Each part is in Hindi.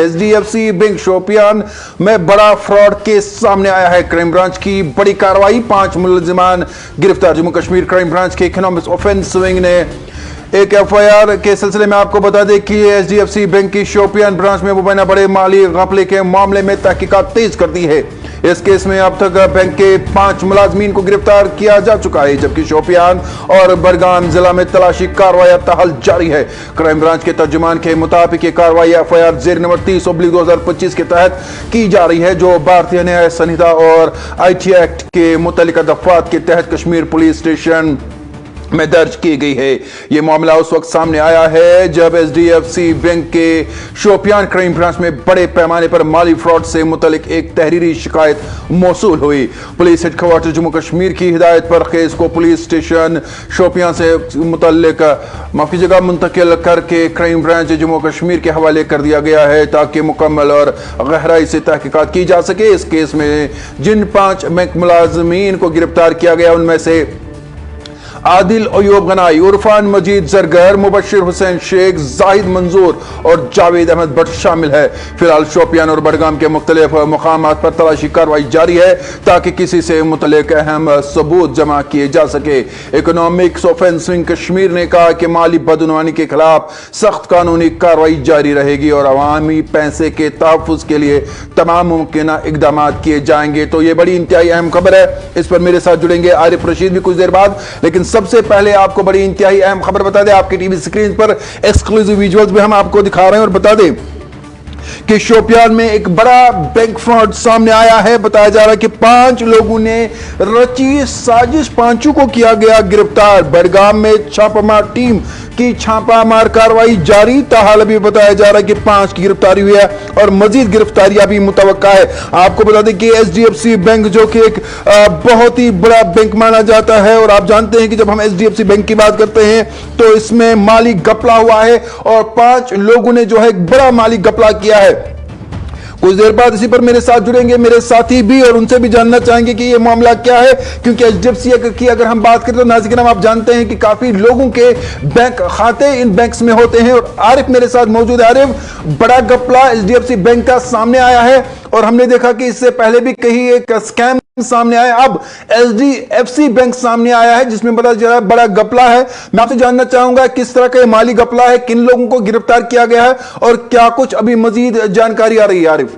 एचडीएफसी बैंक शोपियान में बड़ा फ्रॉड केस सामने आया है। क्राइम ब्रांच की बड़ी कार्रवाई, 5 मुलजिमान गिरफ्तार। जम्मू कश्मीर क्राइम ब्रांच के इकोनॉमिक ऑफेंस विंग ने एक एफआईआर के सिलसिले में आपको बता दें कि एचडीएफसी बैंक की शोपियान ब्रांच में मुबैना बड़े माली घपले के मामले में तहकीकात तेज कर दी है। इस केस में अब तक बैंक के 5 मुलाजमीन को गिरफ्तार किया जा चुका है, जबकि शोपियान और बडगाम जिला में तलाशी कार्रवाई ताहाल जारी है। क्राइम ब्रांच के तर्जुमान के मुताबिक ये कार्रवाई एफआईआर जेर नंबर 30/2025 के तहत की जा रही है, जो भारतीय न्याय संहिता और आईटी एक्ट के मुतल्लिका दफात के तहत कश्मीर पुलिस स्टेशन में दर्ज की गई है। यह मामला उस वक्त सामने आया है जब एचडीएफसी बैंक के शोपियान क्राइम ब्रांच में बड़े पैमाने पर माली फ्रॉड से मुतल्लिक एक तहरीरी शिकायत मौसूल हुई। पुलिस हेडक्वार्टर जम्मू कश्मीर की हिदायत पर केस को पुलिस स्टेशन शोपियान से मुतल्लिक मुंतकिल करके क्राइम ब्रांच जम्मू कश्मीर के हवाले कर दिया गया है, ताकि मुकम्मल और गहराई से तहकीकात की जा सके। इस केस में जिन 5 बैंक मुलाजमीन को गिरफ्तार किया गया उनमें से आदिल अयूब गनाई, उरफान मजीद जरगर, मुबशिर हुसैन शेख, जाहिद मंजूर और जावेद अहमद भट्ट शामिल है। फिलहाल शोपियान और बडगाम के मुख्तलिफ मुकामात पर तलाशी कार्रवाई जारी है, ताकि किसी से मुतल्लिक अहम सबूत जमा किए जा सके। इकोनॉमिक ऑफेंस विंग कश्मीर ने कहा कि माली बदनवानी के खिलाफ सख्त कानूनी कार्रवाई जारी रहेगी और अवामी पैसे के तहफ़्फ़ुज़ के लिए तमाम मुमकिन इकदाम किए जाएंगे। तो ये बड़ी इंतहाई अहम खबर है, इस पर मेरे साथ जुड़ेंगे आरिफ रशीद भी कुछ देर बाद, लेकिन सबसे पहले आपको बड़ी इंतहाई अहम खबर बता दें। आपकी टीवी स्क्रीन पर एक्सक्लूसिव विजुअल्स भी हम आपको दिखा रहे हैं और बता दें कि शोपियान में एक बड़ा बैंक फ्रॉड सामने आया है। बताया जा रहा है कि 5 लोगों ने रची साजिश, 5 को किया गया गिरफ्तार। बडगाम में छापामार टीम की छापामार कार्रवाई जारी, ताहाल अभी बताया जा रहा है कि 5 की गिरफ्तारी हुई है और मजीद गिरफ्तारियां भी मुतवक्का है। आपको बता दें कि एचडीएफसी बैंक जो कि एक बहुत ही बड़ा बैंक माना जाता है, और आप जानते हैं कि जब हम एचडीएफसी बैंक की बात करते हैं तो इसमें माली घपला हुआ है और 5 लोगों ने जो है एक बड़ा माली घपला किया है। कुछ देर बाद इसी पर मेरे साथ जुड़ेंगे मेरे साथी भी, और उनसे भी जानना चाहेंगे कि ये मामला क्या है, क्योंकि एचडीएफसी की अगर हम बात करें तो नाज़रीन आप जानते हैं कि काफी लोगों के बैंक खाते इन बैंक्स में होते हैं। और आरिफ मेरे साथ मौजूद है। आरिफ, बड़ा घपला एचडीएफसी बैंक का सामने आया है और हमने देखा कि इससे पहले भी कहीं एक स्कैम सामने आया, अब एचडीएफसी बैंक सामने आया है जिसमें बड़ा घपला है। मैं आपसे जानना चाहूंगा किस तरह का माली घपला है, किन लोगों को गिरफ्तार किया गया है और क्या कुछ अभी मजीद जानकारी आ रही है। आरिफ,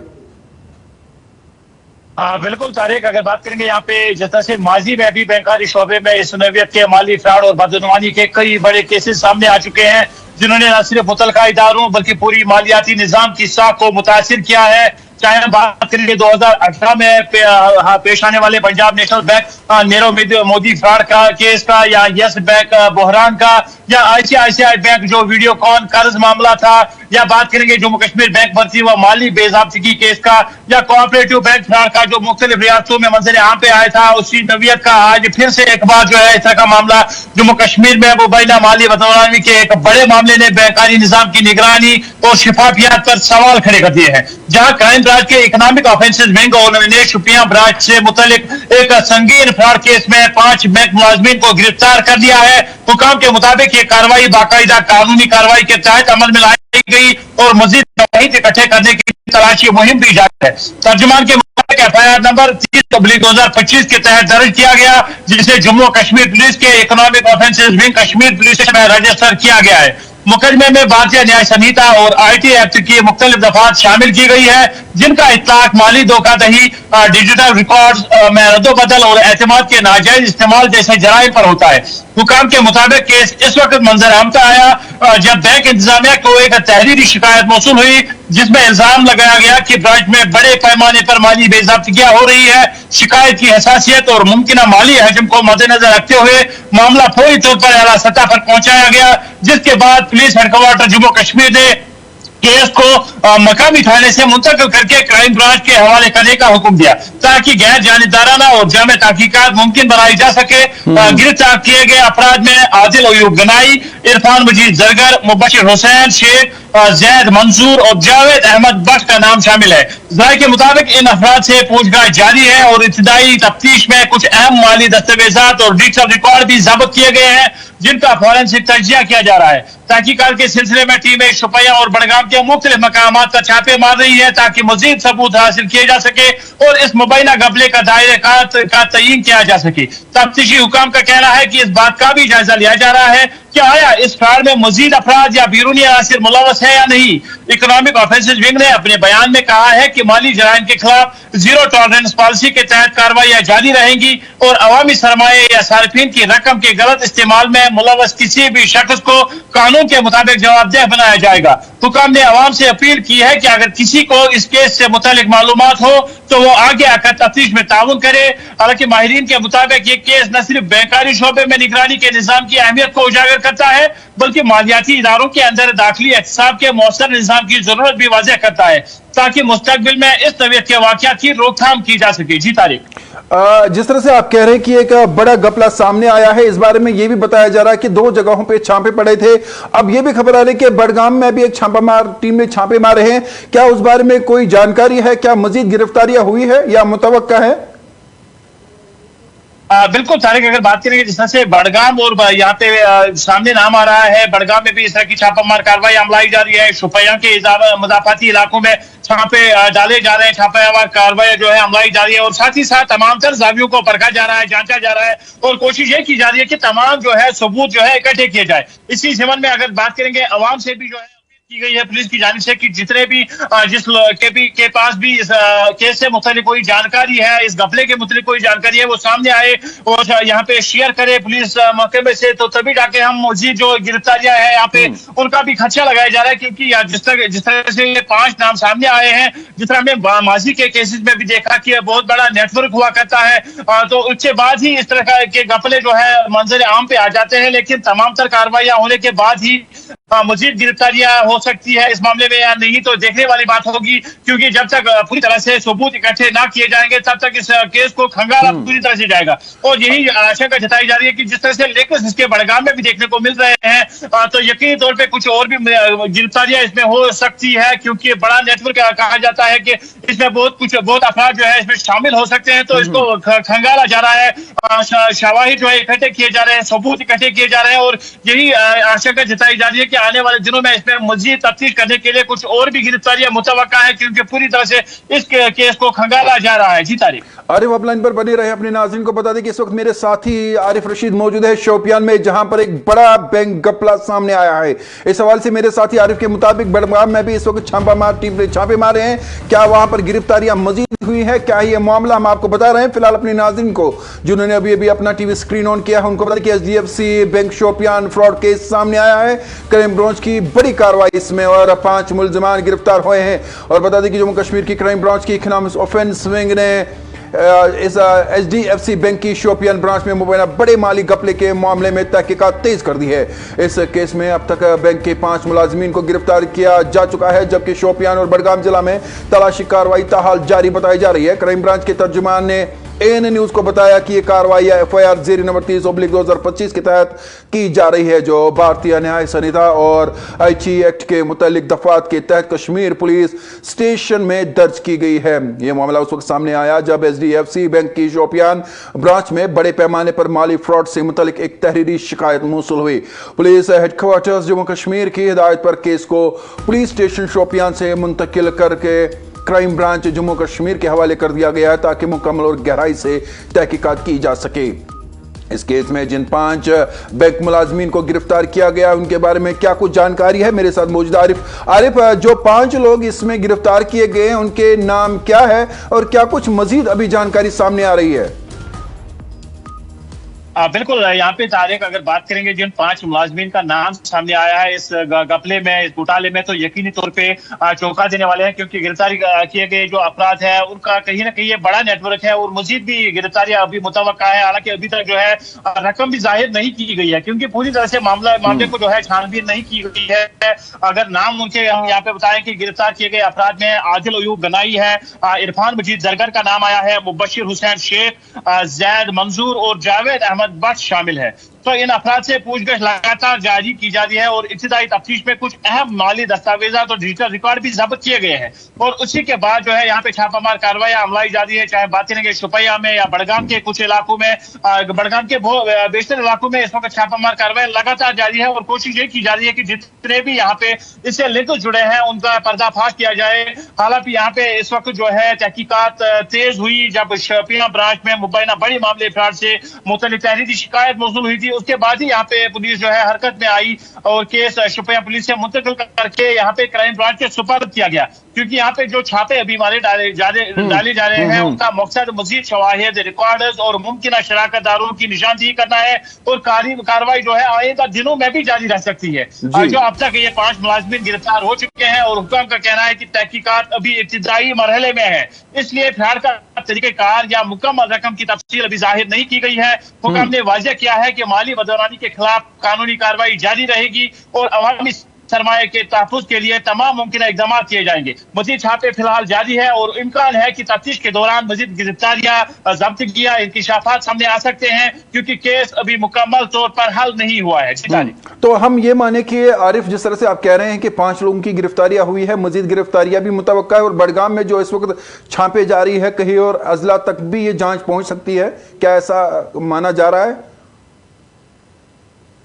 बिल्कुल तारिक, अगर बात करेंगे यहाँ पे जिस तरह से माजी में भी बैंकारी शोबे में इस नौयत के माली फ्रॉड और बदनवानी के कई बड़े केसेस सामने आ चुके हैं, जिन्होंने न सिर्फ मुतलका इदारों बल्कि पूरी मालियाती निजाम की साख को मुतासिर किया है। चाहे हम बात करेंगे 2018 में पेश आने वाले Punjab national bank Nirav Modi fraud का केस का, या यस बैंक बहरान का, या आईसीआईसीआई बैंक जो वीडियोकॉन कर्ज मामला था, या बात करेंगे जम्मू कश्मीर बैंक भर्ती व माली बेज़ाब्तगी केस का, या कोऑपरेटिव बैंक फ्रॉड का जो मुख्तलिफ रियासतों में मंजर आम पे आया था, उसी नवियत का आज फिर से एक बार जो है इस तरह का मामला जम्मू कश्मीर में मुबैना माली बदनवानी के एक बड़े मामले ने बैंकारी निजाम की निगरानी और शिफाफियत पर सवाल खड़े कर दिए हैं। जहां क्राइम ब्रांच के इकोनॉमिक ऑफेंसेस विंग और शोपियान ब्रांच से मुतल्लिक एक संगीन फ्रॉड केस में 5 बैंक मुलाजमीन को गिरफ्तार कर लिया है। हुकाम के मुताबिक ये कार्रवाई बाकायदा कानूनी कार्रवाई के तहत अमल में लाई गई और मजीद शवाहिद इकट्ठे करने की तलाशी मुहिम भी जारी है। तर्जुमान के मुताबिक एफआईआर नंबर 30/2025 के तहत दर्ज किया गया, जिसे जम्मू कश्मीर पुलिस के economic offences wing Kashmir police में रजिस्टर किया गया है। मुकदमे में भारतीय न्याय संहिता और आईटी एक्ट की मुख्तलिफ दफात शामिल की गई है, जिनका इत्तलाक माली धोखाधड़ी, डिजिटल रिकॉर्ड्स में रद्दोबदल और एतमाद के नाजायज इस्तेमाल जैसे जराइम पर होता है। हुकाम के मुताबिक केस इस वक्त मंजर आम पर आया जब बैंक इंतजामिया को एक तहरीरी शिकायत मौसूल हुई, जिसमें इल्जाम लगाया गया कि ब्रांच में बड़े पैमाने पर माली बेज़ाब्तगियां हो रही है। शिकायत की हसासियत और मुमकिन माली हजम को मद्देनजर रखते हुए मामला फौरी तौर पर आला सतह पर पहुंचाया गया, जिसके बाद पुलिस हेडक्वार्टर जम्मू कश्मीर ने केस को मकामी थाने से मुंतकिल करके क्राइम ब्रांच के हवाले करने का हुक्म दिया, ताकि गैर जानिबदाराना और जामे तहकीकात मुमकिन बनाई जा सके। गिरफ्तार किए गए अफराद में आदिल अयूब गनाई, इरफान मजीद जरगर, मुबशिर हुसैन शेख, जैद मंसूर और जावेद अहमद भट्ट का नाम शामिल है। जराये के मुताबिक इन अफराद से पूछताछ जारी है और इब्तिदाई तफ्तीश में कुछ अहम माली दस्तावेजात और डिजिटल रिकॉर्ड भी जब्त किए गए हैं, जिनका फॉरेंसिक तजिया किया जा रहा है। तहकीकात के सिलसिले में टीमें शुपैया और बड़गाम के मुख्तलिफ मकामात पर छापे मार रही है ताकि मजीद सबूत हासिल किए जा सके और इस मुबैना घपले का दायरे का तयीन किया जा सके। तफ्तीशी हुकाम का कहना है कि इस बात का भी जायजा लिया जा रहा है कि आया इस फ्रॉड में मजीद अफराद या बैरूनी अनासिर मुलव्वस है या नहीं। इकोनॉमिक ऑफेंसेस विंग ने अपने बयान में कहा है कि माली जराइम के खिलाफ जीरो टॉलरेंस पॉलिसी के तहत कार्रवाइयां जारी रहेंगी और अवामी सरमाए या सार्फिन की रकम के गलत इस्तेमाल में मुलव्वस किसी भी शख्स को कानून के मुताबिक जवाबदेह बनाया जाएगा। हुकाम ने अवाम से अपील की है कि अगर किसी को इस केस से मुतालिक मालूमात हो तो वो आगे आकर तफ्तीश में ताउन करे। हालांकि माहिरीन के मुताबिक ये केस न सिर्फ बैंकारी शोबे में निगरानी के निजाम की अहमियत को उजागर करता है बल्कि मालियाती इदारों के अंदर दाखिली एहतसाब के मौसर निजाम की जरूरत भी वाज़ेह करता है ताकि मुस्तकबिल में इस नौइयत के वाक़यात की रोकथाम की जा सके। जी तारिक, जिस तरह से आप कह रहे हैं कि एक बड़ा घपला सामने आया है, इस बारे में यह भी बताया जा रहा है कि 2 जगहों पे छापे पड़े थे। अब यह भी खबर आ रही है कि बड़गाम में भी एक छापामार टीम ने छापे मारे हैं। क्या उस बारे में कोई जानकारी है? क्या मजीद गिरफ्तारियां हुई है या मुतवक्का है? बिल्कुल तारिक, अगर बात करेंगे जिस तरह से बड़गाम और यहाँ पे सामने नाम आ रहा है, बड़गाम में भी इस तरह की छापामार कार्रवाई अमलाई जा रही है। शुपैया के मदाफाती इलाकों में छापे डाले जा रहे हैं, छापामार कार्रवाई जो है अमलाई जा रही है और साथ ही साथ तमाम तर जावियों को परखा जा रहा है, जांचा जा रहा है और कोशिश ये की जा रही है कि तमाम जो है सबूत जो है इकट्ठे किए जाए। इसी ज़मन में अगर बात करेंगे अवाम से भी जो है की गई है पुलिस की जानिब से कि जितने भी जिस के पास भी इस केस से मुतालिक कोई जानकारी है, इस घपले के मुतालिक कोई जानकारी है, वो सामने आए और यहाँ पे शेयर करे पुलिस महकमे से, तो तभी जाके हम मजीद जो गिरफ्तारियां हैं यहाँ पे उनका भी खर्चा लगाया जा रहा है। क्योंकि जिस तरह से 5 नाम सामने आए हैं, जिस तरह हमने माजी के केसेस में भी देखा कि बहुत बड़ा नेटवर्क हुआ करता है, तो उसके बाद ही इस तरह के घपले जो है मंजर आम पे आ जाते हैं। लेकिन तमाम तर कार्रवाइयां होने के बाद ही मजीद गिरफ्तारियां हो सकती है इस मामले में या नहीं, तो देखने वाली बात होगी। क्योंकि जब तक पूरी तरह से सबूत इकट्ठे ना किए जाएंगे तब तक इस केस को खंगाला पूरी तरह से जाएगा। और यही आशंका जताई जा रही है कि जिस तरह से लेकर इसके बड़गाम में भी देखने को मिल रहे हैं, तो यकीनी तौर पे कुछ और भी गिरफ्तारियां इसमें हो सकती है। क्योंकि बड़ा नेटवर्क कहा जाता है कि इसमें बहुत अफराद जो है इसमें शामिल हो सकते हैं, तो इसको खंगाला जा रहा है, शवाहिद जो है इकट्ठे किए जा रहे हैं, सबूत इकट्ठे किए जा रहे हैं और यही आशंका जताई जा रही है कि आने वाले दिनों में इसमें मजीद तफ्तीश करने के लिए कुछ और भी गिरफ्तारियां मुतवक्का है, क्योंकि पूरी तरह से इस केस को खंगाला जा रहा है। जी तारिक, आरिफ आप लाइन पर बने रहे। अपने नाज़रीन को बता दें कि इस वक्त मेरे साथी आरिफ रशीद मौजूद है शोपियान में, जहां पर एक बड़ा बैंक घपला सामने आया है। इस सवाल से मेरे साथी आरिफ के मुताबिक बड़गाम में भी इस वक्त छापामार टीम ने छापे मारे हैं। क्या वहां पर गिरफ्तारियां मजीद हुई है? क्या ये मामला हम आपको बता रहे हैं। फिलहाल अपने नाज़रीन को जिन्होंने अभी अभी अपना टीवी स्क्रीन ऑन किया है उनको बता दें कि HDFC bank Shopian fraud case सामने आया है। क्राइम ब्रांच की बड़ी कार्रवाई इसमें और 5 मुलजमान गिरफ्तार हुए हैं। और बता दें कि जम्मू कश्मीर की क्राइम ब्रांच की इकोनॉमिक ऑफेंस विंग ने इस HDFC बैंक की शोपियान ब्रांच में मुबैना बड़े माली घपले के मामले में तहकीकात तेज कर दी है। इस केस में अब तक बैंक के 5 मुलाजिमीन को गिरफ्तार किया जा चुका है, जबकि शोपियान और बड़गाम जिला में तलाशी कार्रवाई ताहाल जारी बताई जा रही है। क्राइम ब्रांच के तर्जुमान ने AN न्यूज को बताया कि यह कार्रवाई FIR जेरी नंबर 30/2025 के तहत की जा रही है, जो भारतीय न्याय संहिता और IT एक्ट के मुतालिक दफात के तहत कश्मीर पुलिस स्टेशन में दर्ज की गई है। यह मामला उस वक्त सामने आया जब HDFC बैंक की शोपियान ब्रांच में बड़े पैमाने पर माली फ्रॉड से मुतालिक एक तहरीरी शिकायत मौसूल हुई। पुलिस हेडक्वार्टर्स जम्मू कश्मीर की हिदायत पर केस को पुलिस स्टेशन शोपियान से मुंतकिल करके क्राइम ब्रांच जम्मू कश्मीर के हवाले कर दिया गया है ताकि मुकम्मल और गहराई से तहकीकात की जा सके। इस केस में जिन 5 बैंक मुलाजमीन को गिरफ्तार किया गया उनके बारे में क्या कुछ जानकारी है, मेरे साथ मौजूद आरिफ, जो 5 लोग इसमें गिरफ्तार किए गए हैं उनके नाम क्या है और क्या कुछ मजीद अभी जानकारी सामने आ रही है? बिल्कुल, यहाँ पे तारिक अगर बात करेंगे जिन 5 मुलाजमीन का नाम सामने आया है इस घपले में, इस घोटाले में, तो यकीनी तौर पे चौंका देने वाले हैं। क्योंकि गिरफ्तारी किए गए जो अपराध है उनका कहीं ना कहीं ये बड़ा नेटवर्क है और मजीद भी गिरफ्तारियां अभी मुतवक्का है। हालांकि अभी तक जो है रकम भी जाहिर नहीं की गई है, क्योंकि पूरी तरह से मामले को जो है छानबीन नहीं की गई है। अगर नाम उनके हम यहाँ पे बताएं कि गिरफ्तार किए गए अपराध में आदिल अयूब गनाई है, इरफान मजीद जरगर का नाम आया है, मुबशिर हुसैन शेख, जैद मंजूर और जावेद अहमद भट्ट शामिल है। तो इन अफराद से पूछताछ लगातार जारी की जा रही है और इब्तिदाई तफ्तीश में कुछ अहम माली दस्तावेजात और डिजिटल रिकॉर्ड भी जब्त किए गए हैं। और उसी के बाद जो है यहाँ पे छापामार कार्रवाई अमलाई जा रही है, चाहे बात करेंगे शुपैया में या बड़गाम के कुछ इलाकों में। बड़गाम के बेशतर इलाकों में इस वक्त छापामार कार्रवाई लगातार जारी है और कोशिश ये की जा रही है कि जितने भी यहाँ पे इससे लिंक जुड़े हैं उनका पर्दाफाश किया जाए। हालांकि यहाँ पे इस वक्त जो है तहकीकात तेज हुई जब शोपियां ब्रांच में मुबैना बड़ी मामले फ्रॉड से मुतल्लिक तहरीरी शिकायत मौसूल हुई थी। उसके बाद ही यहाँ पे पुलिस जो है हरकत में आई और केस शोपियां पुलिस से मुंतकिल करके यहाँ पे क्राइम ब्रांच के सुपर्द किया गया, क्योंकि यहाँ पे जो छापे अभी मारे डाले जा रहे हैं उनका मकसद मजीद शवाहिद, रिकॉर्ड्स और मुमकिन शराकतदारों की निशानदेही करना है और कार्रवाई जो है आइंदा दिनों में भी जारी रह सकती है। जो अब तक ये 5 मुलाजिमीन गिरफ्तार हो चुके हैं और हुक्म का कहना है कि तहकीकात अभी इब्तिदाई मरहले में है, इसलिए फिलहाल का तरीकेकार या मुकम्मल रकम की तफसील अभी जाहिर नहीं की गई है। हुक्म ने वाज़ेह किया है कि माली बदौरानी के खिलाफ कानूनी कार्रवाई जारी रहेगी और अवामी सरमाए के तहफ़्फ़ुज़ के लिए तमाम मुमकिन इक़दाम किए जाएंगे। मज़ीद छापे फिलहाल जारी है और इम्कान है कि तफ्तीश के दौरान मज़ीद गिरफ्तारियां, ज़ब्तगियां, इंकिशाफात सामने आ सकते हैं, क्योंकि केस अभी मुकम्मल तौर पर हल नहीं हुआ है। तो हम ये माने कि आरिफ, जिस तरह से आप कह रहे हैं कि 5 लोगों की गिरफ्तारियां हुई है, मज़ीद गिरफ्तारियां भी मुतवक्का है और बड़गाम में जो इस वक्त छापे जारी है कहीं और अजला तक भी ये जांच पहुंच सकती है, क्या ऐसा माना जा रहा है?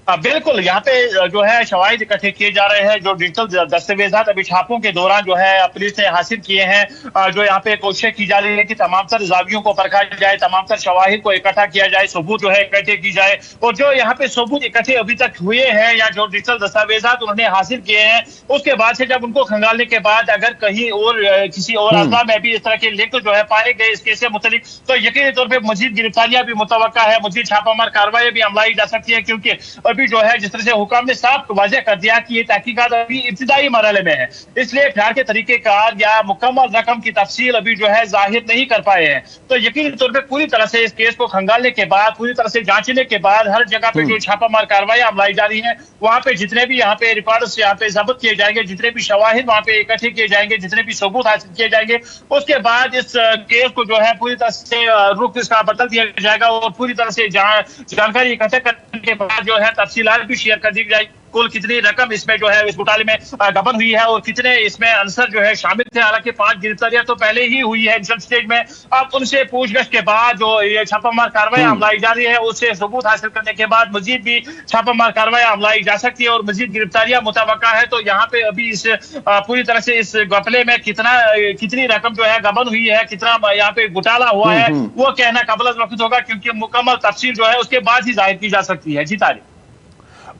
बिल्कुल, यहाँ पे जो है शवाहिद इकट्ठे किए जा रहे हैं। जो डिजिटल दस्तावेजात अभी छापों के दौरान जो है पुलिस ने हासिल किए हैं, जो यहाँ पे कोशिश की जा रही है कि तमाम तर जावियों को परखा जाए, तमाम तर शवाहिद को इकट्ठा किया जाए, सबूत जो है इकट्ठे की जाए। और जो यहाँ पे सबूत इकट्ठे अभी तक हुए हैं या जो डिजिटल दस्तावेजात उन्होंने हासिल किए हैं, उसके बाद से जब उनको खंगालने के बाद अगर कहीं और किसी और अजला में भी इस तरह के लिंक जो है पाए गए इस केस से मुतलिक, तो यकीनी तौर पर मजीद गिरफ्तारियां भी मुतवक्का है, मजीद छापामार कार्रवाई भी अमलाई जा सकती है, क्योंकि भी जो है जिस तरह से हुक्म ने साफ वाज़ेह कर दिया कि ये तहकीकात अभी इब्तिदाई मरहले में है, इसलिए फिलहाल के तरीकेकार या मुकम्मल रकम की तफसील अभी जो है जाहिर नहीं कर पाए हैं। तो यकीनी तौर पर पूरी तरह से इस केस को खंगालने के बाद, पूरी तरह से जांचने के बाद, हर जगह पे जो छापामार कार्रवाई अमलाई जा रही है, वहां पे जितने भी यहाँ पे रिकॉर्ड्स यहाँ पे जब्त किए जाएंगे, जितने भी शवाहिद वहां पे इकट्ठे किए जाएंगे, जितने भी सबूत हासिल किए जाएंगे, उसके बाद इस केस को जो है पूरी तरह से रुख इसका बदल दिया जाएगा और पूरी तरह से जानकारी इकट्ठा करने के बाद जो है तफसीलात भी शेयर कर दी जाएगी। कुल कितनी रकम इसमें जो है इस घोटाले में गबन हुई है और कितने इसमें अंसर जो है शामिल थे। हालांकि 5 गिरफ्तारियां तो पहले ही हुई है इनिशियल स्टेज में। अब उनसे पूछताछ के बाद जो ये छापामार कार्रवाई अमलाई जा रही है, उससे सबूत हासिल करने के बाद मजीद भी छापामार कार्रवाई अमलाई जा सकती है और मजीद गिरफ्तारियां मुतवक्का है। तो यहाँ पे अभी इस पूरी तरह से इस घपले में कितनी रकम जो है गबन हुई है, कितना यहाँ पे घोटाला हुआ है, वो कहना कबल वक्त होगा, क्योंकि मुकम्मल तफसील जो है उसके बाद ही जाहिर की जा सकती है। जी तारिक।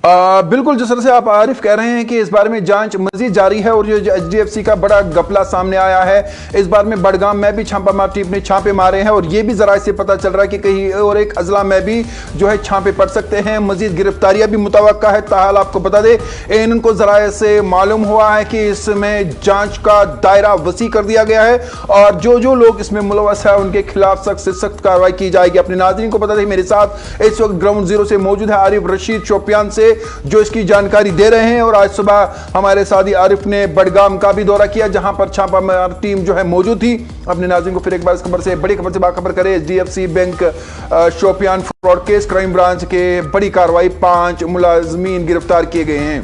बिल्कुल, जिस तरह से आप आरिफ कह रहे हैं कि इस बारे में जांच मजीद जारी है और जो HDFC का बड़ा घपला सामने आया है, इस बार में बड़गाम में भी छापामार टीम ने छापे मारे हैं और ये भी जरा से पता चल रहा है कि कहीं और एक अजला में भी जो है छापे पड़ सकते हैं, मजीद गिरफ्तारियां भी मुतवक्का है। ताहाल आपको बता दें, इनको जरा से मालूम हुआ है कि इसमें जांच का दायरा वसी कर दिया गया है और जो जो लोग इसमें मुलवस है उनके खिलाफ सख्त से सख्त कार्रवाई की जाएगी। अपने नाज़रीन को बता दें, मेरे साथ इस वक्त ग्राउंड जीरो से मौजूद है आरिफ रशीद शोपियान से, जो इसकी जानकारी दे रहे हैं। और आज सुबह हमारे साथी आरिफ ने बड़गाम का भी दौरा किया, जहां पर छापामार टीम जो है मौजूद थी। अपने नाज़रीन को फिर एक बार इस खबर से, बड़ी खबर से बाखबर करें। HDFC bank Shopian fraud case, crime branch के बड़ी कार्रवाई, 5 मुलाजमीन गिरफ्तार किए गए हैं।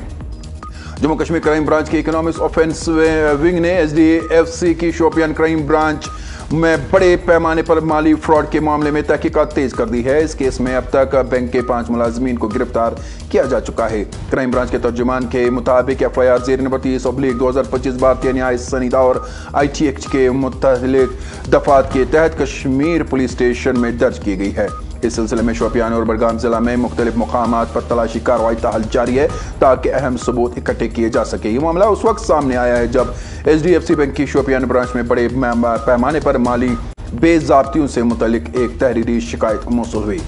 जम्मू कश्मीर क्राइम ब्रांच के इकोनॉमिक ऑफेंस विंग ने HDFC की शोपियान क्राइम ब्रांच में बड़े पैमाने पर माली फ्रॉड के मामले में तहकीकात तेज कर दी है। इस केस में अब तक बैंक के 5 मुलाजमीन को गिरफ्तार किया जा चुका है। क्राइम ब्रांच के तर्जुमान के मुताबिक FIR जेर नंबर 30/2025 भारतीय न्याय संहिता और IT एक्ट के मुतल्लिक दफात के तहत कश्मीर पुलिस स्टेशन में दर्ज की गई है। इस सिलसिले में शोपियान और बड़गाम जिला में मुख्तलिफ मुकामात पर तलाशी कार्रवाई ताहाल जारी है ताकि अहम सबूत इकट्ठे किए जा सके। ये मामला उस वक्त सामने आया है जब HDFC बैंक की शोपियान ब्रांच में बड़े पैमाने पर माली बेज़ाब्तियों से मुतल्लिक एक तहरीरी शिकायत मौसूल हुई।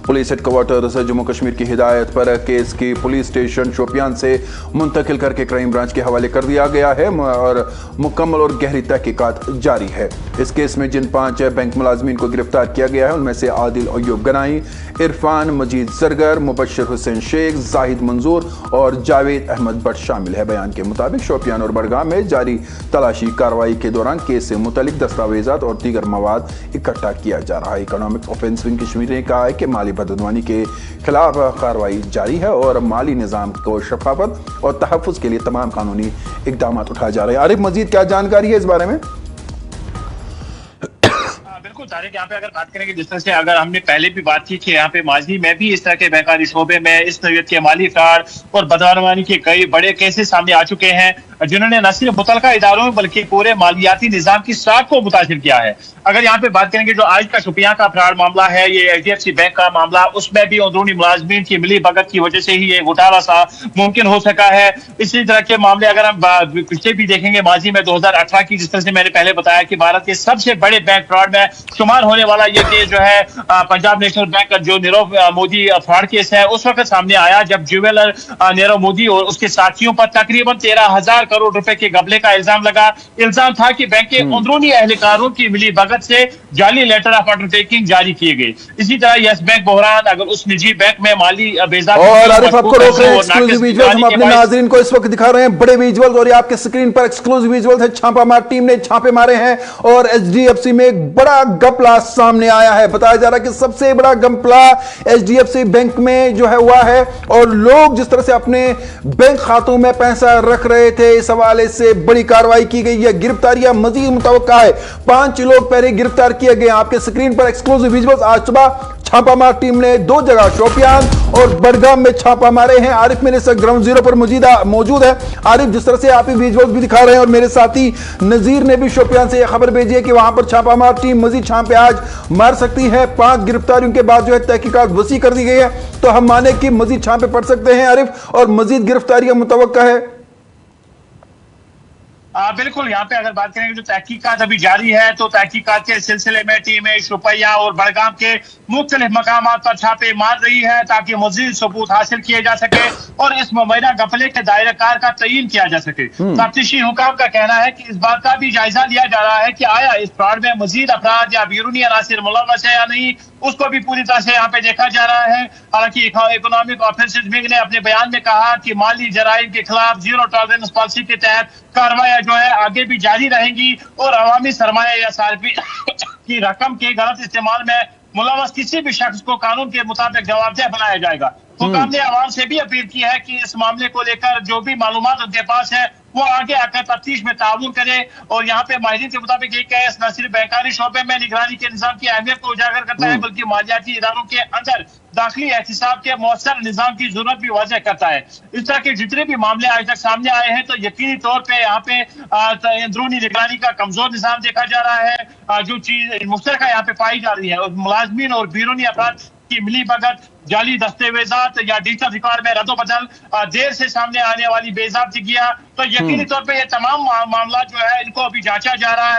पुलिस हेडक्वार्टर से जम्मू कश्मीर की हिदायत पर केस की पुलिस स्टेशन शोपियान से मुंतकिल करके क्राइम ब्रांच के हवाले कर दिया गया है और मुकम्मल और गहरी तहकीकात जारी है। इस केस में जिन 5 बैंक मुलाजमीन को गिरफ्तार किया गया है उनमें से आदिल अयूब गनाई, इरफान मजीद सरगर, मुबशर हुसैन शेख, जाहिद मंजूर और जावेद अहमद भट्ट शामिल है। बयान के मुताबिक शोपियान और बड़गाम में जारी तलाशी कार्रवाई के दौरान केस से मुतल्लिक दस्तावेजात और दीगर मवाद इकट्ठा किया जा रहा है। इकोनॉमिक ऑफेंस विंग कश्मीर ने कहा है कि माली बदनवानी के खिलाफ कार्रवाई जारी है और माली निज़ाम को शफाफत और तहफ़्फ़ुज़ के लिए तमाम कानूनी इक़दाम उठाए जा रहे हैं। आरिफ, मज़ीद क्या जानकारी है इस बारे में? बिल्कुल तारिक, यहाँ पे अगर बात करेंगे जिस तरह से अगर हमने पहले भी बात की कि यहाँ पे माजी में भी इस तरह के बैंकानी शोबे में इस नौयत के माली फ्रॉड और बदनवानी के कई बड़े केसेस सामने आ चुके हैं जिन्होंने न सिर्फ मुतलका इदारों में बल्कि पूरे मालियाती निजाम की साख को मुतासिर किया है। अगर यहाँ पे बात करेंगे जो आज का शोपियां का फ्रॉड मामला है, ये HDFC बैंक का मामला, उसमें भी अंदरूनी मुलाजमीन की मिली भगत की वजह से ही ये घोटाला सा मुमकिन हो सका है। इसी तरह के मामले अगर हम पिछले भी देखेंगे माजी में 2018 की, जिस तरह से मैंने पहले बताया कि भारत के सबसे बड़े बैंक फ्रॉड में शुमार होने वाला ये केस जो है पंजाब नेशनल बैंक का जो नीरव मोदी फ्रॉड केस है, उस वक्त सामने आया जब ज्वेलर नीरव मोदी और उसके साथियों पर तकरीबन 13,000 करोड़ रुपए के घपले का इल्जाम लगा। इल्जाम था कि बैंक के अंदरूनी एहलकारों की मिली भगत से जाली लेटर ऑफ अंडरटेकिंग जारी किए गए। इसी तरह यस बैंक बहरान, अगर उस निजी बैंक में माली बेजाबी और आरिफ आपको रोक रहे हैं, एक्सक्लूसिव विजुअल्स हम अपने नाज़रीन को इस वक्त दिखा रहे हैं, बड़े विजुअल्स, और ये आपके स्क्रीन पर एक्सक्लूसिव विजुअल्स है। छापामार टीम ने छापे मारे हैं और HDFC में एक बड़ा घपला सामने आया है। बताया जा रहा है कि सबसे बड़ा घपला HDFC बैंक में जो है हुआ है और लोग जिस तरह से अपने बैंक खातों में पैसा रख रहे थे, इस हवाले से बड़ी कार्रवाई की गई है। गिरफ्तारियां मजीद मुतवक्का है। 5 लोग पहले गिरफ्तार किए गए। आपके स्क्रीन पर एक्सक्लूसिव विजुअल्स। आज सुबह छापामार टीम ने 2 जगह शोपियान और बडगाम में छापा मारे हैं। आरिफ मेरे साथ ग्राउंड जीरो पर मौजूद है। आरिफ, जिस तरह से आप विजुअल्स भी दिखा रहे हैं और मेरे साथी नजीर ने भी शोपियान से यह खबर भेजी है कि वहां पर छापामार टीम मजीद छापे आज मार सकती है। 5 गिरफ्तारियों के बाद जो है तहकीकात वसी कर दी गई है, तो हम माने कि मजीद छापे पड़ सकते हैं आरिफ, और मजीद गिरफ्तारियां मुतवक्का है। बिल्कुल, यहाँ पे अगर बात करेंगे जो तहकीकात अभी जारी है, तो तहकीकात के सिलसिले में टीमें शोपियां और बडगाम के मुख्तलिफ मकामात पर छापे मार रही है ताकि मजीद सबूत हासिल किए जा सके और इस मुबैना गफले के दायरा कार का तयीन किया जा सके। तफ्तीशी हुकाम का कहना है कि इस बात का भी जायजा लिया जा रहा है कि आया इस फ्रॉड में मजीद अफराद या बैरूनी अनासिर मुलव्वस है या नहीं, उसको भी पूरी तरह से यहाँ पे देखा जा रहा है। हालांकि इकोनॉमिक ऑफेंसेस विंग ने अपने बयान में कहा कि माली जराइम के खिलाफ जीरो टॉलरेंस पॉलिसी के तहत कार्रवाई जो है आगे भी जारी रहेंगी और अवामी सरमाया या सार्फी की रकम के गलत इस्तेमाल में मुलव्वस किसी भी शख्स को कानून के मुताबिक जवाबदेह बनाया जाएगा। हुकाम ने आवाम से भी अपील की है कि इस मामले को लेकर जो भी मालूमात उनके पास है वो आगे आकर तफ्तीश में ताउन करे। और यहाँ पे माहिरीन के मुताबिक ये केस न सिर्फ बैंकानी शोबे में निगरानी के निजाम की अहमियत को उजागर करता है बल्कि मालियाती इदारों के अंदर दाखिली एहतिसाब के मौसर निजाम की जरूरत भी वाज़ेह करता है। इस तरह के जितने भी मामले आज तक सामने आए हैं तो यकीनी तौर पे यहाँ पे अंदरूनी निगरानी का कमजोर निजाम देखा जा रहा है। जो चीज मुश्तरका यहाँ पे पाई जा रही है और मुलाजमीन और बैरूनी अफराद की मिली भगत, जाली दस्तावेजात या डिजिटल रिकॉर्ड में रद्दोबदल, देर से सामने आने वाली बेज़ाब्तिगियां, तो यकीनी तौर पे ये तमाम मामला जो है इनको अभी जांचा जा रहा है।